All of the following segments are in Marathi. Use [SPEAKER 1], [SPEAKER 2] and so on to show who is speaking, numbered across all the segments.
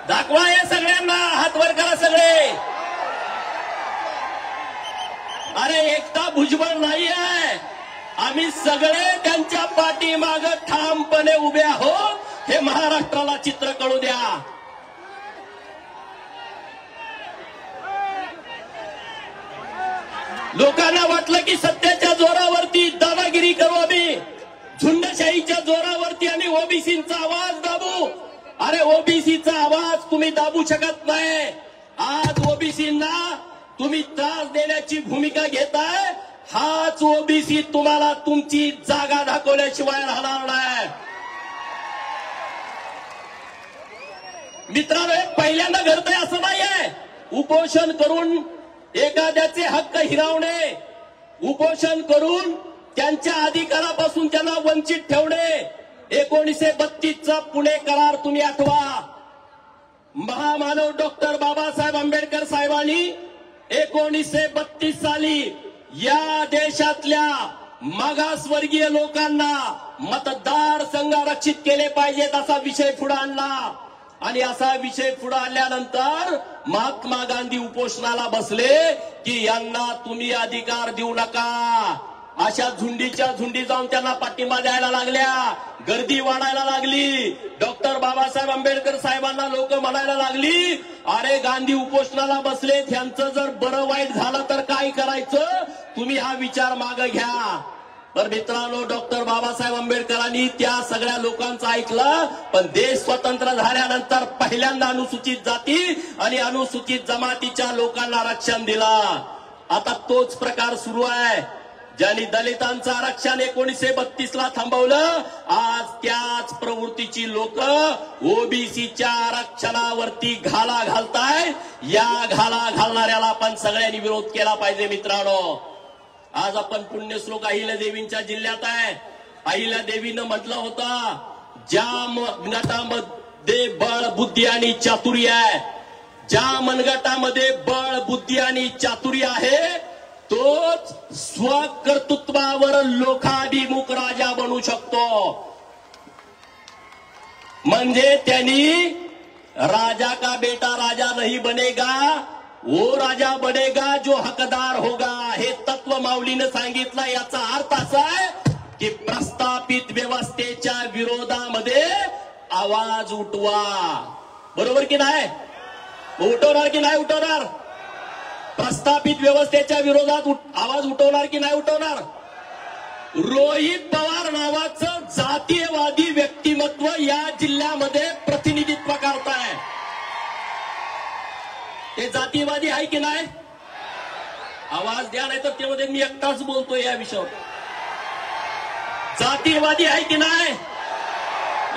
[SPEAKER 1] दाखवा हे सगळ्यांना, हात वर करा सगळे. अरे एकटा भुजबळ नाही आहे, आम्ही सगळे त्यांच्या पाठीमागे ठामपणे उभे आहोत. हे महाराष्ट्राला चित्र कळू द्या. लोकांना वाटलं की सत्तेच्या जोरावरती दादागिरी करू आम्ही, झुंडशाहीच्या जोरावरती आणि ओबीसींचा आवाज दाबू. अरे ओबीसीचा आवाज तुम्ही दाबू शकत नाही. आज ओबीसींना तुम्ही त्रास देण्याची भूमिका घेताय. हाच ओबीसी तुम्हाला तुमची जागा दाखवल्याशिवाय राहणार नाही. मित्रांनो, हे पहिल्यांदा घडतंय असं नाहीये. उपोषण करून एखाद्याचे हक्क हिरावणे, उपोषण करून त्यांच्या अधिकारापासून त्यांना वंचित ठेवणे. 1932चा पुणे करार तुम्ही आठवा. महामानव डॉक्टर बाबासाहेब आंबेडकर साहेबांनी 1932 साली या देशातल्या मागासवर्गीय लोकांना मतदार संघ आरक्षित केले पाहिजेत असा विषय पुढे आणला. आणि असा विषय पुढे आणल्यानंतर महात्मा गांधी उपोषणाला बसले की यांना तुम्ही अधिकार देऊ नका. अशा झुंडीच्या झुंडी जाऊन त्यांना पाठिंबा द्यायला लागल्या. गर्दी वाढायला लागली. डॉक्टर बाबासाहेब आंबेडकर साहेबांना लोक म्हणायला लागली, अरे गांधी उपोषणाला बसले, त्यांचं जर बरं वाईट झालं तर काय करायचं, तुम्ही हा विचार मागे घ्या. तर मित्रांनो, डॉक्टर बाबासाहेब आंबेडकरांनी त्या सगळ्या लोकांचं ऐकलं. पण देश स्वतंत्र झाल्यानंतर पहिल्यांदा अनुसूचित जाती आणि अनुसूचित जमातीच्या लोकांना आरक्षण दिलं. आता तोच प्रकार सुरू आहे. ज्यांनी दलितांचं आरक्षण 1932ला थांबवलं, आज त्याच प्रवृत्तीची लोक ओबीसीच्या आरक्षणावरती घाला घालताय. या घाला घालणाऱ्याला आपण सगळ्यांनी विरोध केला पाहिजे. मित्रांनो, आज आपण पुण्यश्लोक अहिल्यादेवींच्या जिल्ह्यात आहे. अहिल्यादेवीनं म्हटलं होतं, ज्या मनगटामध्ये बळ, बुद्धी आणि चातुर्य आहे, ज्या मनगटामध्ये बळ, बुद्धी आणि चातुर्य आहे, तोच स्वकर्तृत्वावर लोकाभिमुख राजा बनू शकतो. म्हणजे त्यांनी राजा का बेटा राजा नहीं बनेगा, वो राजा बनेगा जो हकदार होगा, हे तत्व माऊलीनं सांगितलं. याचा अर्थ असा आहे की प्रस्थापित व्यवस्थेच्या विरोधामध्ये आवाज उठवा. बरोबर की नाही? उठवणार की नाही उठवणार? प्रस्थापित व्यवस्थेच्या विरोधात आवाज उठवणार की नाही उठवणार? रोहित पवार नावाचं जातीयवादी व्यक्तिमत्व या जिल्ह्यामध्ये प्रतिनिधित्व करताय. ते जातीयवादी आहे की नाही? आवाज द्या, नाही तर त्यामध्ये मी एकटाच बोलतोय या विषयावर. जातीयवादी आहे की नाही?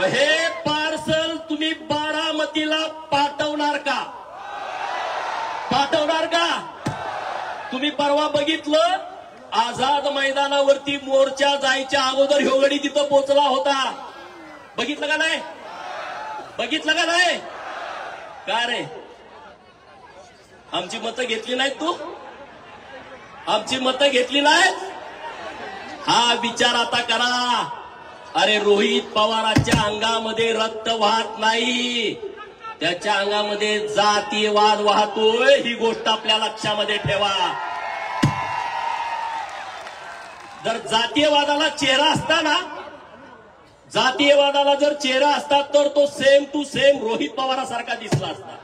[SPEAKER 1] हे पार्सल तुम्ही बारामतीला पाठवणार का? पाठवणार का? तुम्ही परवा बघितलं, आझाद मैदानावरती मोर्चा जायच्या अगोदर ह्योगडी तिथं पोहोचला होता. बघितलं का नाही? बघितलं का नाही? का रे, आमची मतं घेतली नाहीत? तू आमची मतं घेतली नाहीत? हा विचार आता करा. अरे रोहित पवारांच्या अंगामध्ये रक्त वाहत नाही, त्याच्या अंगामध्ये जातीयवाद वाहतोय. ही गोष्ट आपल्या लक्षामध्ये ठेवा. जर जातीयवादाला चेहरा असता ना, जातीयवादाला जर चेहरा असता तर तो सेम टू सेम रोहित पवारासारखा दिसला असता.